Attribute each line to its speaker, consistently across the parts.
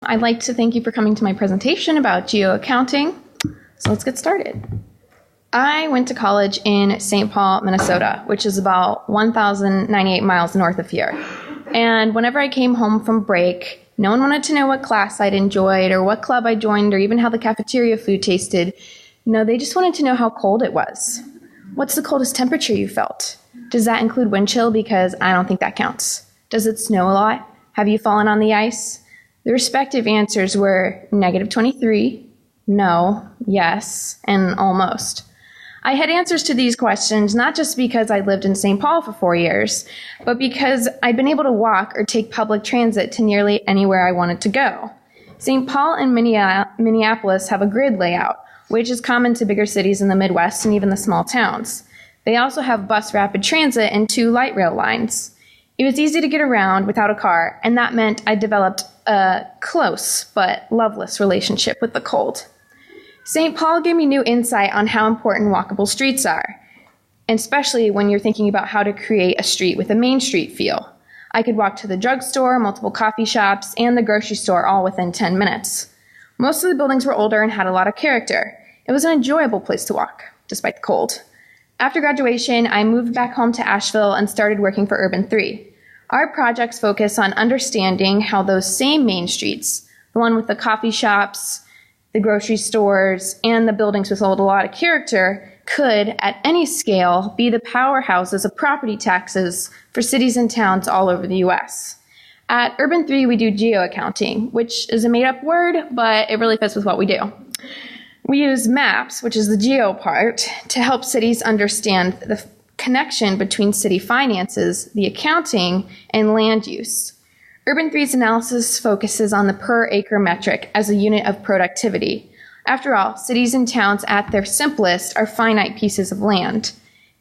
Speaker 1: I'd like to thank you for coming to my presentation about geoaccounting. So let's get started. I went to college in St. Paul, Minnesota, which is about 1,098 miles north of here. And whenever I came home from break, no one wanted to know what class I'd enjoyed or what club I joined or even how the cafeteria food tasted. No, they just wanted to know how cold it was. What's the coldest temperature you felt? Does that include wind chill? Because I don't think that counts. Does it snow a lot? Have you fallen on the ice? The respective answers were -23, no, yes, and almost. I had answers to these questions not just because I lived in St. Paul for 4 years, but because I'd been able to walk or take public transit to nearly anywhere I wanted to go. St. Paul and Minneapolis have a grid layout, which is common to bigger cities in the Midwest and even the small towns. They also have bus rapid transit and 2 light rail lines. It was easy to get around without a car, and that meant I developed a close but loveless relationship with the cold. St. Paul gave me new insight on how important walkable streets are, and especially when you're thinking about how to create a street with a main street feel. I could walk to the drugstore, multiple coffee shops, and the grocery store all within 10 minutes. Most of the buildings were older and had a lot of character. It was an enjoyable place to walk, despite the cold. After graduation, I moved back home to Asheville and started working for Urban 3. Our projects focus on understanding how those same main streets, the one with the coffee shops, the grocery stores, and the buildings with a lot of character, could, at any scale, be the powerhouses of property taxes for cities and towns all over the U.S. At Urban 3, we do geoaccounting, which is a made-up word, but it really fits with what we do. We use maps, which is the geo part, to help cities understand the connection between city finances, the accounting, and land use. Urban 3's analysis focuses on the per acre metric as a unit of productivity. After all, cities and towns at their simplest are finite pieces of land,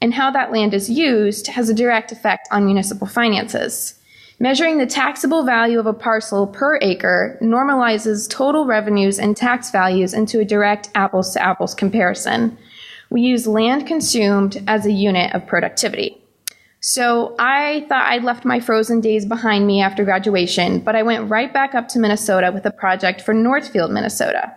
Speaker 1: and how that land is used has a direct effect on municipal finances. Measuring the taxable value of a parcel per acre normalizes total revenues and tax values into a direct apples-to-apples comparison. We use land consumed as a unit of productivity. So I thought I'd left my frozen days behind me after graduation, but I went right back up to Minnesota with a project for Northfield, Minnesota.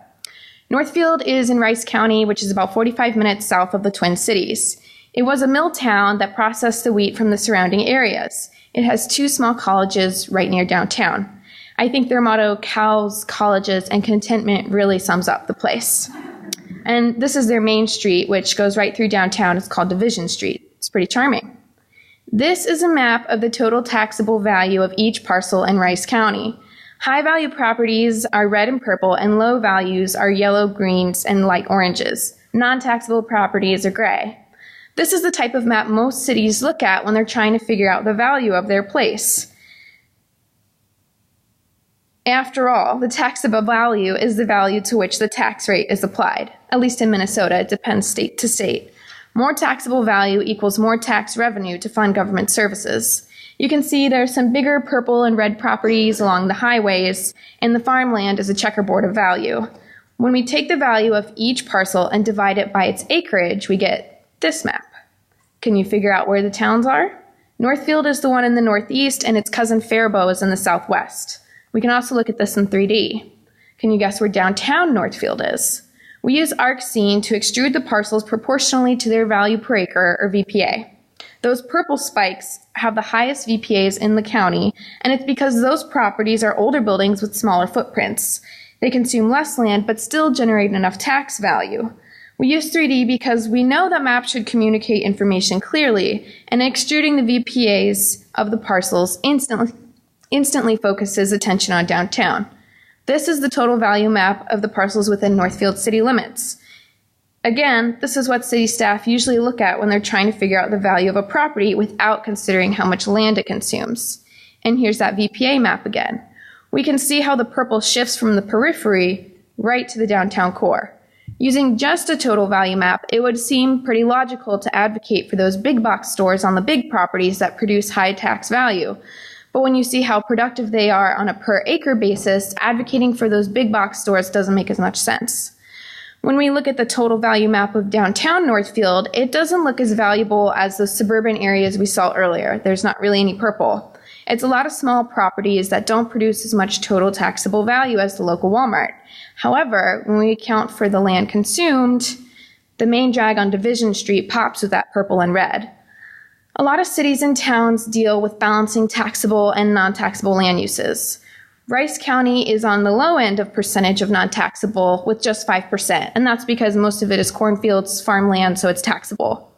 Speaker 1: Northfield is in Rice County, which is about 45 minutes south of the Twin Cities. It was a mill town that processed the wheat from the surrounding areas. It has 2 small colleges right near downtown. I think their motto, cows, colleges, and contentment, really sums up the place. And this is their main street, which goes right through downtown. It's called Division Street. It's pretty charming. This is a map of the total taxable value of each parcel in Rice County. High-value properties are red and purple, and low values are yellow, greens, and light oranges. Non-taxable properties are gray. This is the type of map most cities look at when they're trying to figure out the value of their place. After all, the taxable value is the value to which the tax rate is applied. At least in Minnesota, it depends state to state. More taxable value equals more tax revenue to fund government services. You can see there are some bigger purple and red properties along the highways, and the farmland is a checkerboard of value. When we take the value of each parcel and divide it by its acreage, we get this map. Can you figure out where the towns are? Northfield is the one in the northeast, and its cousin Faribault is in the southwest. We can also look at this in 3D. Can you guess where downtown Northfield is? We use ArcScene to extrude the parcels proportionally to their value per acre, or VPA. Those purple spikes have the highest VPAs in the county, and it's because those properties are older buildings with smaller footprints. They consume less land, but still generate enough tax value. We use 3D because we know that maps should communicate information clearly, and extruding the VPAs of the parcels instantly focuses attention on downtown. This is the total value map of the parcels within Northfield city limits. Again, this is what city staff usually look at when they're trying to figure out the value of a property without considering how much land it consumes. And here's that VPA map again. We can see how the purple shifts from the periphery right to the downtown core. Using just a total value map, it would seem pretty logical to advocate for those big box stores on the big properties that produce high tax value. But when you see how productive they are on a per acre basis, advocating for those big box stores doesn't make as much sense. When we look at the total value map of downtown Northfield, it doesn't look as valuable as the suburban areas we saw earlier. There's not really any purple. It's a lot of small properties that don't produce as much total taxable value as the local Wal Mart. However, when we account for the land consumed, the main drag on Division Street pops with that purple and red. A lot of cities and towns deal with balancing taxable and non-taxable land uses. Rice County is on the low end of percentage of non-taxable with just 5%, and that's because most of it is cornfields, farmland, so it's taxable.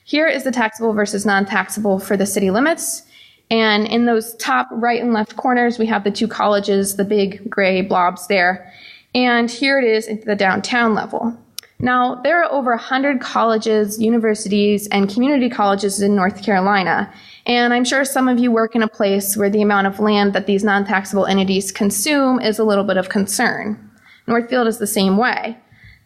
Speaker 1: Here is the taxable versus non-taxable for the city limits, and in those top right and left corners, we have the two colleges, the big gray blobs there, and here it is at the downtown level. Now, there are over 100 colleges, universities, and community colleges in North Carolina, and I'm sure some of you work in a place where the amount of land that these non-taxable entities consume is a little bit of concern. Northfield is the same way.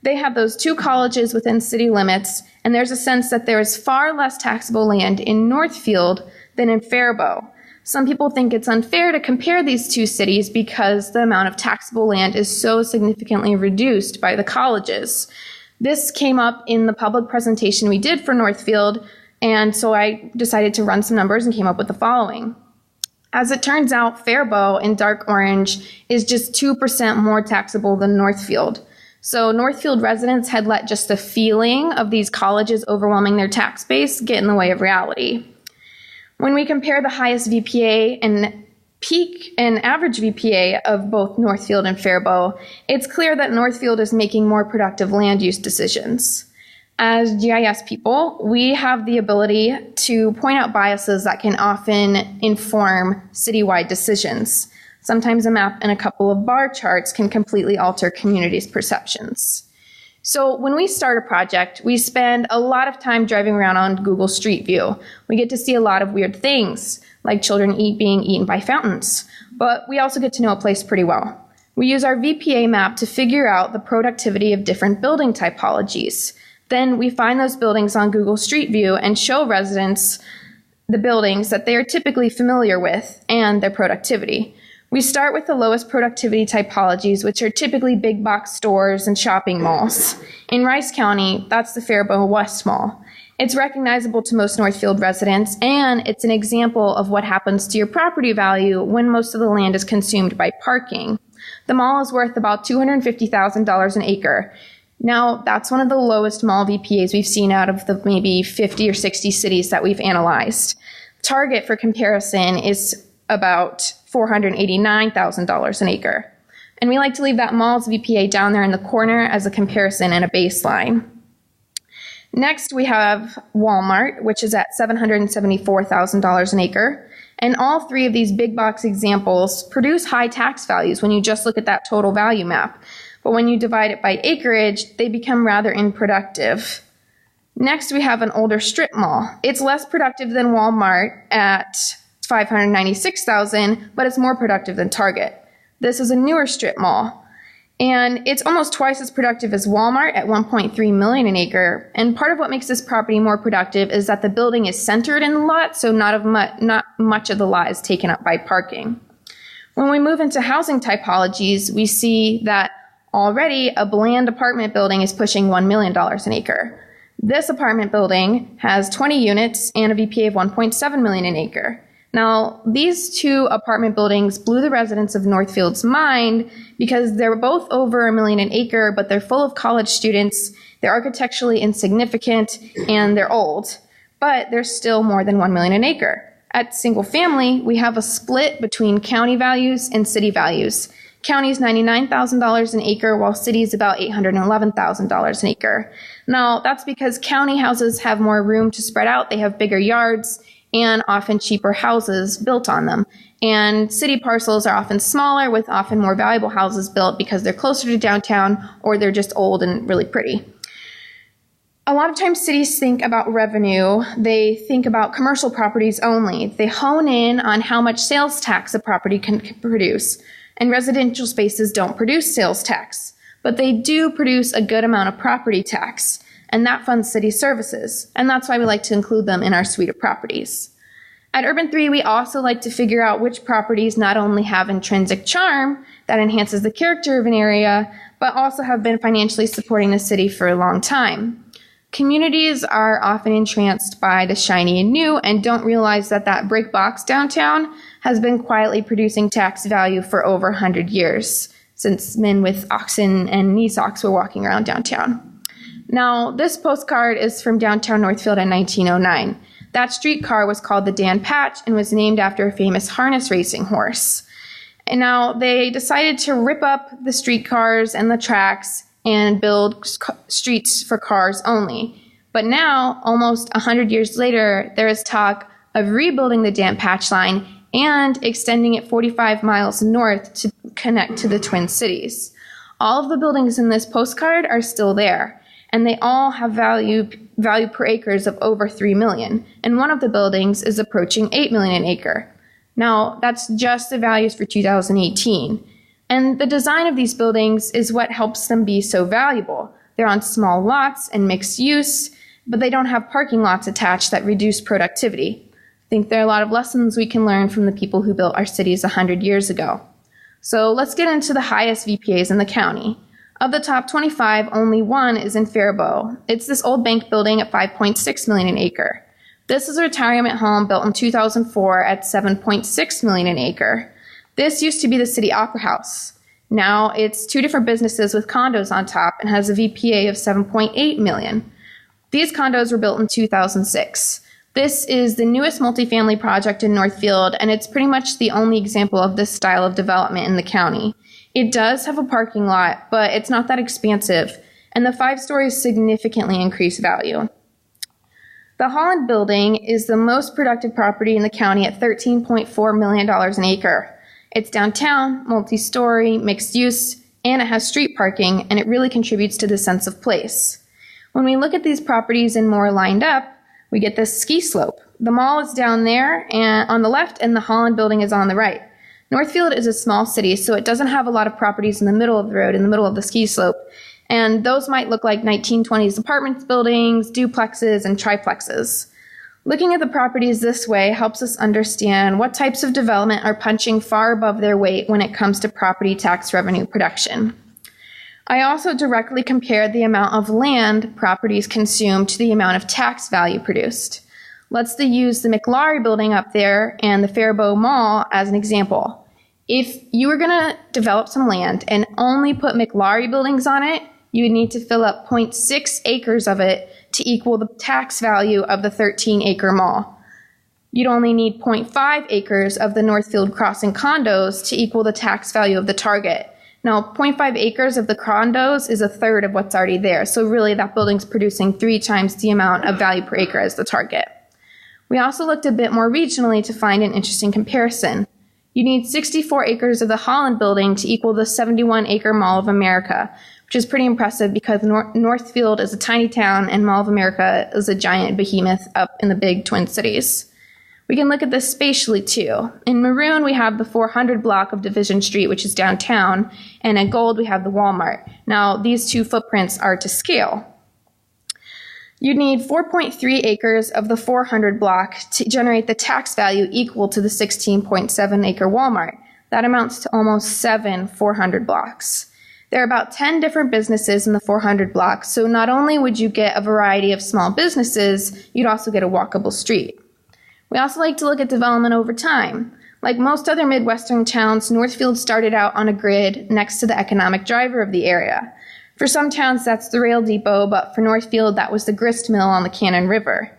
Speaker 1: They have those two colleges within city limits, and there's a sense that there is far less taxable land in Northfield than in Faribault. Some people think it's unfair to compare these two cities because the amount of taxable land is so significantly reduced by the colleges. This came up in the public presentation we did for Northfield, and so I decided to run some numbers and came up with the following. As it turns out, Faribault in dark orange is just 2% more taxable than Northfield. So Northfield residents had let just the feeling of these colleges overwhelming their tax base get in the way of reality. When we compare the highest VPA and peak and average VPA of both Northfield and Faribault, it's clear that Northfield is making more productive land use decisions. As GIS people, we have the ability to point out biases that can often inform citywide decisions. Sometimes a map and a couple of bar charts can completely alter communities' perceptions. So when we start a project, we spend a lot of time driving around on Google Street View. We get to see a lot of weird things, like children being eaten by fountains. But we also get to know a place pretty well. We use our VPA map to figure out the productivity of different building typologies. Then we find those buildings on Google Street View and show residents the buildings that they are typically familiar with and their productivity. We start with the lowest productivity typologies, which are typically big box stores and shopping malls. In Rice County, that's the Faribault West Mall. It's recognizable to most Northfield residents, and it's an example of what happens to your property value when most of the land is consumed by parking. The mall is worth about $250,000 an acre. Now, that's one of the lowest mall VPAs we've seen out of the maybe 50 or 60 cities that we've analyzed. Target, for comparison, is about $489,000 an acre. And we like to leave that mall's VPA down there in the corner as a comparison and a baseline. Next, we have Wal Mart, which is at $774,000 an acre. And all three of these big box examples produce high tax values when you just look at that total value map. But when you divide it by acreage, they become rather unproductive. Next, we have an older strip mall. It's less productive than Wal Mart at $596,000, but it's more productive than Target. This is a newer strip mall, and it's almost twice as productive as Walmart at $1.3 million an acre. And part of what makes this property more productive is that the building is centered in the lot, so not much of the lot is taken up by parking. When we move into housing typologies, we see that already a bland apartment building is pushing $1 million an acre. This apartment building has 20 units and a VPA of $1.7 million an acre. Now, these two apartment buildings blew the residents of Northfield's mind because they're both over $1 million an acre, but they're full of college students, they're architecturally insignificant, and they're old. But they're still more than $1 million an acre. At single family, we have a split between county values and city values. County is $99,000 an acre, while city is about $811,000 an acre. Now, that's because county houses have more room to spread out, they have bigger yards, and often cheaper houses built on them. And city parcels are often smaller with often more valuable houses built because they're closer to downtown or they're just old and really pretty. A lot of times cities think about revenue, they think about commercial properties only. They hone in on how much sales tax a property can produce. And residential spaces don't produce sales tax, but they do produce a good amount of property tax. And that funds city services, and that's why we like to include them in our suite of properties. At Urban 3, we also like to figure out which properties not only have intrinsic charm that enhances the character of an area, but also have been financially supporting the city for a long time. Communities are often entranced by the shiny and new and don't realize that that brick box downtown has been quietly producing tax value for over 100 years, since men with oxen and knee socks were walking around downtown. Now, this postcard is from downtown Northfield in 1909. That streetcar was called the Dan Patch and was named after a famous harness racing horse. And now they decided to rip up the streetcars and the tracks and build streets for cars only. But now, almost 100 years later, there is talk of rebuilding the Dan Patch line and extending it 45 miles north to connect to the Twin Cities. All of the buildings in this postcard are still there, and they all have value per acres of over $3 million, and one of the buildings is approaching $8 million an acre. Now, that's just the values for 2018, and the design of these buildings is what helps them be so valuable. They're on small lots and mixed use, but they don't have parking lots attached that reduce productivity. I think there are a lot of lessons we can learn from the people who built our cities 100 years ago. So let's get into the highest VPAs in the county. Of the top 25, only one is in Faribault. It's this old bank building at $5.6 million an acre. This is a retirement home built in 2004 at $7.6 million an acre. This used to be the City Opera House. Now it's two different businesses with condos on top and has a VPA of $7.8 million. These condos were built in 2006. This is the newest multifamily project in Northfield, and it's pretty much the only example of this style of development in the county. It does have a parking lot, but it's not that expansive, and the 5 stories significantly increase value. The Holland building is the most productive property in the county at $13.4 million an acre. It's downtown, multi-story, mixed use, and it has street parking, and it really contributes to the sense of place. When we look at these properties and more lined up, we get this ski slope. The mall is down there and on the left, and the Holland building is on the right. Northfield is a small city, so it doesn't have a lot of properties in the middle of the road, in the middle of the ski slope. And those might look like 1920s apartment buildings, duplexes, and triplexes. Looking at the properties this way helps us understand what types of development are punching far above their weight when it comes to property tax revenue production. I also directly compared the amount of land properties consume to the amount of tax value produced. Let's use the McLaury building up there and the Faribault Mall as an example. If you were going to develop some land and only put McLaury buildings on it, you would need to fill up 0.6 acres of it to equal the tax value of the 13-acre mall. You'd only need 0.5 acres of the Northfield Crossing condos to equal the tax value of the target. Now, 0.5 acres of the condos is a third of what's already there, so really that building's producing 3 times the amount of value per acre as the target. We also looked a bit more regionally to find an interesting comparison. You need 64 acres of the Holland building to equal the 71-acre Mall of America, which is pretty impressive because Northfield is a tiny town and Mall of America is a giant behemoth up in the big Twin Cities. We can look at this spatially too. In maroon, we have the 400 block of Division Street, which is downtown, and in gold, we have the Wal Mart. Now, these two footprints are to scale. You'd need 4.3 acres of the 400 block to generate the tax value equal to the 16.7 acre Walmart. That amounts to almost 7 400 blocks. There are about 10 different businesses in the 400 block, so not only would you get a variety of small businesses, you'd also get a walkable street. We also like to look at development over time. Like most other Midwestern towns, Northfield started out on a grid next to the economic driver of the area. For some towns, that's the rail depot, but for Northfield, that was the grist mill on the Cannon River.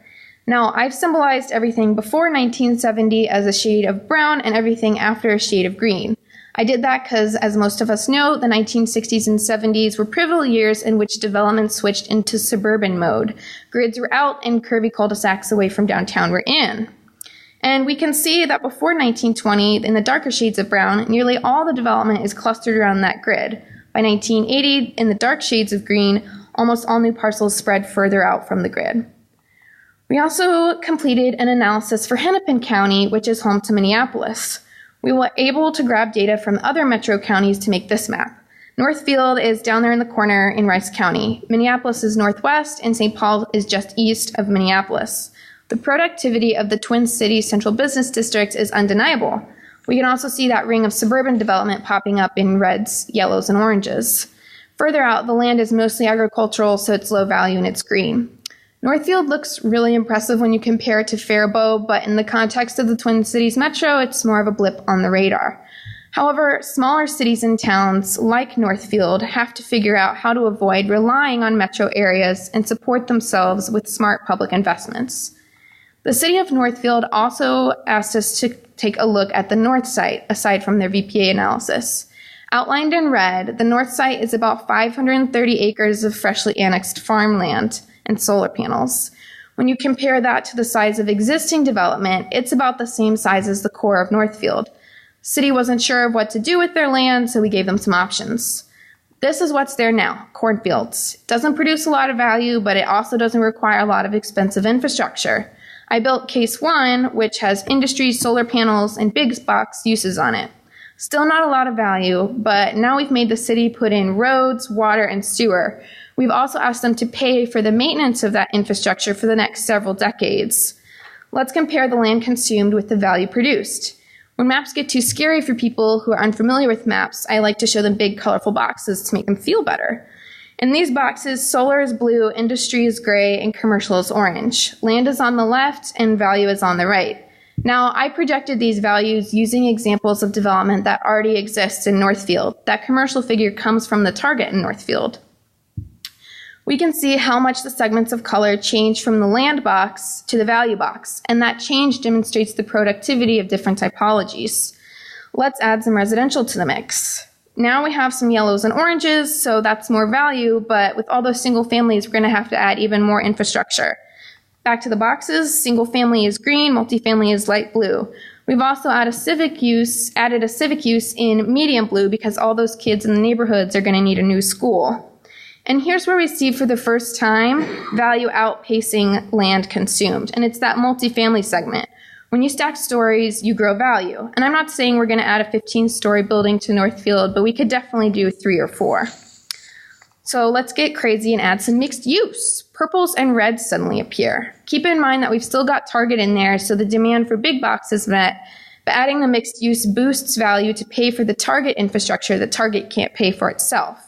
Speaker 1: Now, I've symbolized everything before 1970 as a shade of brown and everything after a shade of green. I did that because, as most of us know, the 1960s and 70s were pivotal years in which development switched into suburban mode. Grids were out and curvy cul-de-sacs away from downtown were in. And we can see that before 1920, in the darker shades of brown, nearly all the development is clustered around that grid. By 1980, in the dark shades of green, almost all new parcels spread further out from the grid. We also completed an analysis for Hennepin County, which is home to Minneapolis. We were able to grab data from other metro counties to make this map. Northfield is down there in the corner in Rice County. Minneapolis is northwest, and St. Paul is just east of Minneapolis. The productivity of the Twin Cities Central Business District is undeniable. We can also see that ring of suburban development popping up in reds, yellows, and oranges. Further out, the land is mostly agricultural, so it's low value and it's green. Northfield looks really impressive when you compare it to Faribault, but in the context of the Twin Cities Metro, it's more of a blip on the radar. However, smaller cities and towns like Northfield have to figure out how to avoid relying on metro areas and support themselves with smart public investments. The city of Northfield also asked us to take a look at the north site, aside from their VPA analysis. Outlined in red, the north site is about 530 acres of freshly annexed farmland and solar panels. When you compare that to the size of existing development, it's about the same size as the core of Northfield. City wasn't sure of what to do with their land, so we gave them some options. This is what's there now, cornfields. It doesn't produce a lot of value, but it also doesn't require a lot of expensive infrastructure. I built case 1, which has industry, solar panels, and big box uses on it. Still not a lot of value, but now we've made the city put in roads, water, and sewer. We've also asked them to pay for the maintenance of that infrastructure for the next several decades. Let's compare the land consumed with the value produced. When maps get too scary for people who are unfamiliar with maps, I like to show them big, colorful boxes to make them feel better. In these boxes, solar is blue, industry is gray, and commercial is orange. Land is on the left, and value is on the right. Now, I projected these values using examples of development that already exists in Northfield. That commercial figure comes from the target in Northfield. We can see how much the segments of color change from the land box to the value box, and that change demonstrates the productivity of different typologies. Let's add some residential to the mix. Now we have some yellows and oranges, so that's more value, but with all those single families, we're going to have to add even more infrastructure. Back to the boxes, single family is green, multifamily is light blue. We've also added a civic use in medium blue because all those kids in the neighborhoods are going to need a new school. And here's where we see for the first time value outpacing land consumed, and it's that multifamily segment. When you stack stories, you grow value. And I'm not saying we're going to add a 15-story building to Northfield, but we could definitely do 3 or 4. So let's get crazy and add some mixed use. Purples and reds suddenly appear. Keep in mind that we've still got Target in there, so the demand for big box is met, but adding the mixed use boosts value to pay for the Target infrastructure that Target can't pay for itself.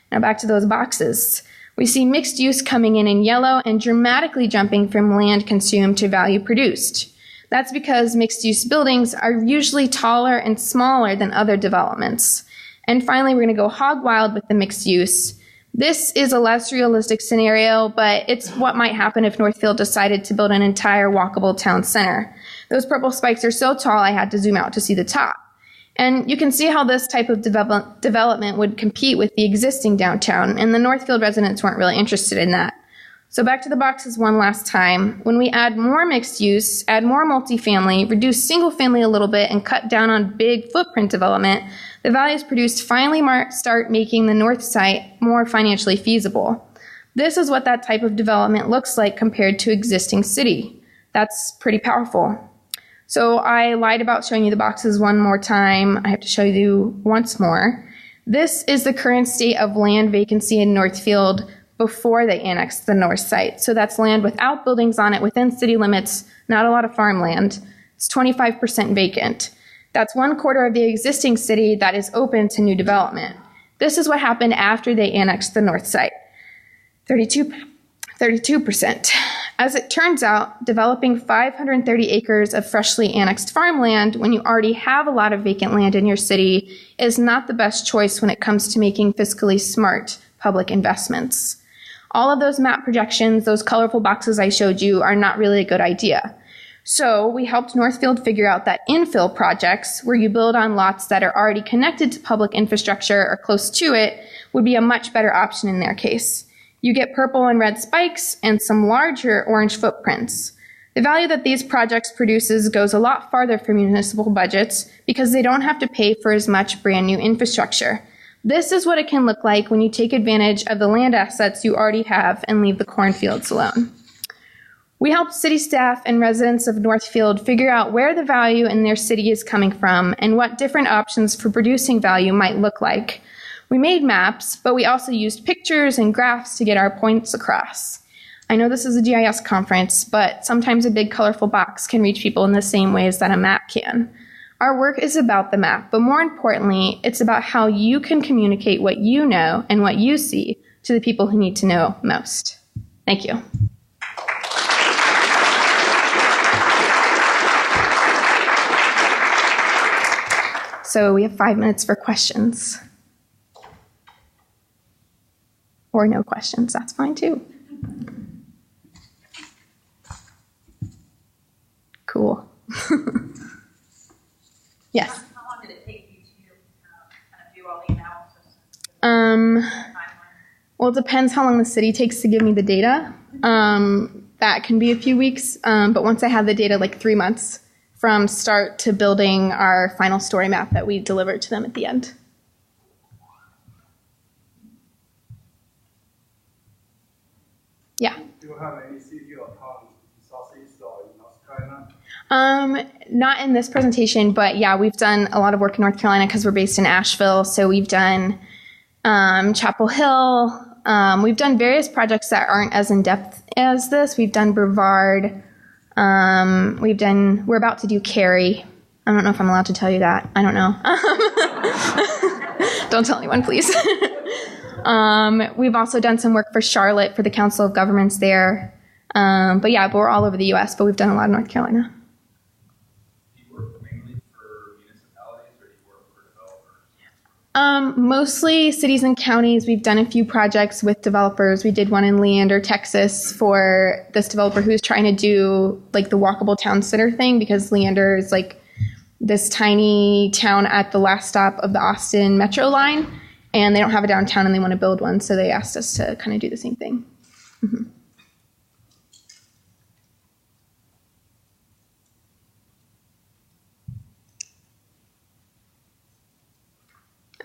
Speaker 1: Now back to those boxes. We see mixed use coming in yellow and dramatically jumping from land consumed to value produced. That's because mixed use buildings are usually taller and smaller than other developments. And finally, we're going to go hog wild with the mixed use. This is a less realistic scenario, but it's what might happen if Northfield decided to build an entire walkable town center. Those purple spikes are so tall I had to zoom out to see the top. And you can see how this type of development would compete with the existing downtown, and the Northfield residents weren't really interested in that. So back to the boxes one last time. When we add more mixed use, add more multifamily, reduce single family a little bit, and cut down on big footprint development, the values produced finally start making the north site more financially feasible. This is what that type of development looks like compared to existing city. That's pretty powerful. So I lied about showing you the boxes one more time. I have to show you once more. This is the current state of land vacancy in Northfield before they annexed the north site. So that's land without buildings on it within city limits, not a lot of farmland. It's 25% vacant. That's 1/4 of the existing city that is open to new development. This is what happened after they annexed the north site. 32%. As it turns out, developing 530 acres of freshly annexed farmland when you already have a lot of vacant land in your city is not the best choice when it comes to making fiscally smart public investments. All of those map projections, those colorful boxes I showed you, are not really a good idea. So we helped Northfield figure out that infill projects, where you build on lots that are already connected to public infrastructure or close to it, would be a much better option in their case. You get purple and red spikes and some larger orange footprints. The value that these projects produces goes a lot farther for municipal budgets because they don't have to pay for as much brand new infrastructure. This is what it can look like when you take advantage of the land assets you already have and leave the cornfields alone. We helped city staff and residents of Northfield figure out where the value in their city is coming from and what different options for producing value might look like. We made maps, but we also used pictures and graphs to get our points across. I know this is a GIS conference, but sometimes a big colorful box can reach people in the same ways that a map can. Our work is about the map, but more importantly, it's about how you can communicate what you know and what you see to the people who need to know most. Thank you. so we have 5 minutes for questions. Or no questions, that's fine too. Cool. Yes?
Speaker 2: How long did it take you to kind of do all the analysis?
Speaker 1: Well, it depends how long the city takes to give me the data. That can be a few weeks, but once I have the data, like 3 months from start to building our final story map that we deliver to them at the end. Yeah.
Speaker 3: Do you have any city or town in Southeast or in North Carolina?
Speaker 1: Not in this presentation, but yeah, we've done a lot of work in North Carolina because we're based in Asheville. So we've done Chapel Hill. We've done various projects that aren't as in-depth as this. We've done Brevard. We're about to do Cary. I don't know if I'm allowed to tell you that. I don't know. Don't tell anyone, please. We've also done some work for Charlotte for the Council of Governments there. But we're all over the U.S., but we've done a lot in North Carolina.
Speaker 4: Do you work mainly for municipalities or do you work for developers?
Speaker 1: Mostly cities and counties. We've done a few projects with developers. We did one in Leander, Texas for this developer who's trying to do like the walkable town center thing because Leander is like this tiny town at the last stop of the Austin Metro line. And they don't have a downtown and they want to build one. So they asked us to kind of do the same thing. Mm-hmm.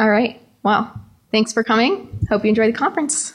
Speaker 1: All right. Well, thanks for coming. Hope you enjoy the conference.